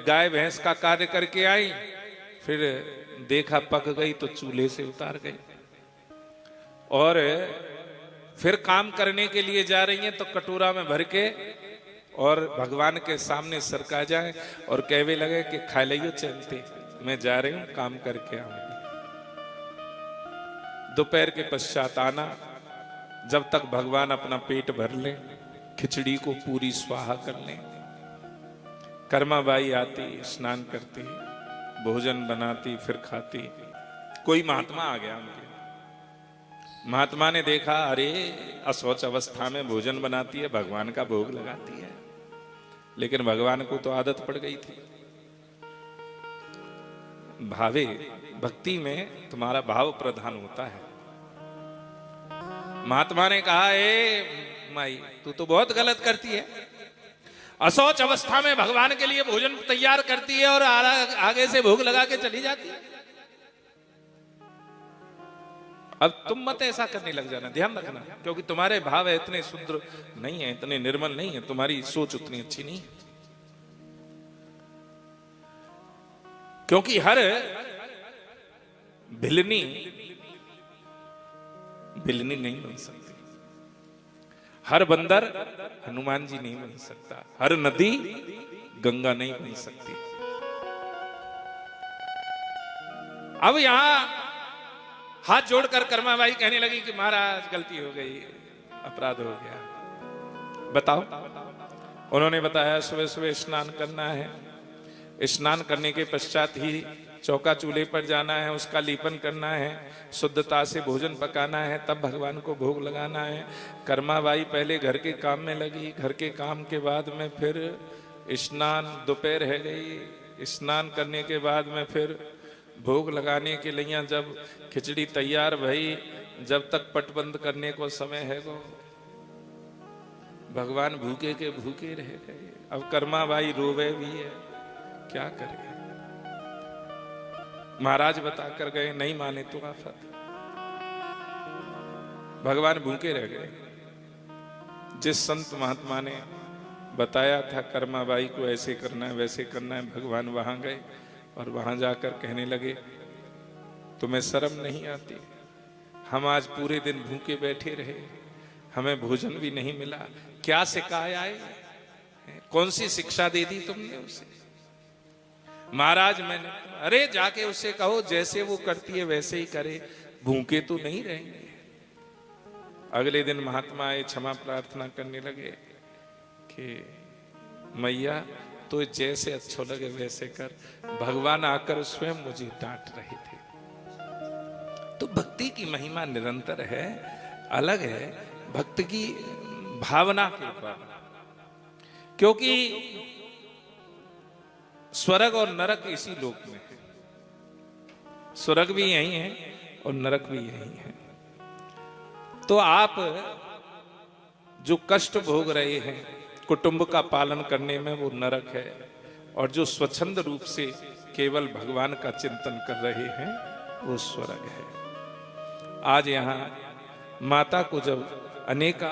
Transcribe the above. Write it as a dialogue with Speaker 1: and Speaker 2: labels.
Speaker 1: गाय भैंस का कार्य करके आई, फिर देखा पक गई तो चूल्हे से उतार गई, और फिर काम करने के लिए जा रही हैं तो कटोरा में भर के और भगवान के सामने सरका जाए और कहवे लगे कि खा लियो चलते, मैं जा रही हूं काम करके आऊंगी। दोपहर के पश्चात आना, जब तक भगवान अपना पेट भर ले, खिचड़ी को पूरी स्वाहा कर ले। कर्माबाई आती, स्नान करती, भोजन बनाती, फिर खाती। कोई महात्मा आ गया उनके। महात्मा ने देखा, अरे अशौच अवस्था में भोजन बनाती है, भगवान का भोग लगाती है। लेकिन भगवान को तो आदत पड़ गई थी। भावे भक्ति में तुम्हारा भाव प्रधान होता है। महात्मा ने कहा, ए माई, तू तो बहुत गलत करती है। अशौच अवस्था में भगवान के लिए भोजन तैयार करती है और आगे से भोग लगा के चली जाती है। अब तुम मत ऐसा करने लग जाना, ध्यान रखना, क्योंकि तुम्हारे भाव इतने शुद्ध नहीं है, इतने निर्मल नहीं है, तुम्हारी सोच उतनी अच्छी नहीं है। क्योंकि हर भिलनी नहीं बन सकती, हर बंदर हनुमान जी नहीं बन सकता, हर नदी गंगा नहीं बन सकती। अब यहां हाथ जोड़कर कर्माबाई कहने लगी कि महाराज गलती हो गई, अपराध हो गया। बताओ। उन्होंने बताया, सुबह सुबह स्नान करना है, स्नान करने के पश्चात ही चौका चूल्हे पर जाना है, उसका लीपन करना है, शुद्धता से भोजन पकाना है, तब भगवान को भोग लगाना है। कर्माबाई पहले घर के काम में लगी, घर के काम के बाद में फिर स्नान, दोपहर है गई, स्नान करने के बाद में फिर भोग लगाने के लिए जब खिचड़ी तैयार भई, जब तक पट बंद करने को समय है वो भगवान भूखे के भूखे रह गए। अब कर्माबाई रोवे भी है, क्या करे। महाराज बता कर गए, नहीं माने तो आफत। भगवान भूखे रह गए। जिस संत महात्मा ने बताया था कर्माबाई को ऐसे करना है वैसे करना है, भगवान वहां गए और वहां जाकर कहने लगे, तुम्हें शर्म नहीं आती? हम आज पूरे दिन भूखे बैठे रहे, हमें भोजन भी नहीं मिला, क्या सिखाया है? कौन सी शिक्षा दे दी तुमने उसे? महाराज मैंने, अरे जाके उससे कहो जैसे वो करती है वैसे ही करे, भूखे तो नहीं रहेंगे। अगले दिन महात्मा आए, क्षमा प्रार्थना करने लगे कि मैया तो जैसे अच्छा लगे वैसे कर। भगवान आकर स्वयं मुझे डांट रहे थे। तो भक्ति की महिमा निरंतर है, अलग है भक्त की भावना के ऊपर, क्योंकि स्वर्ग और नरक इसी लोक में है। स्वर्ग भी यही है और नरक भी यही है। तो आप जो कष्ट भोग रहे हैं कुटुंब का पालन करने में, वो नरक है, और जो स्वच्छंद रूप से केवल भगवान का चिंतन कर रहे हैं वो स्वर्ग है। आज यहाँ माता को जब अनेक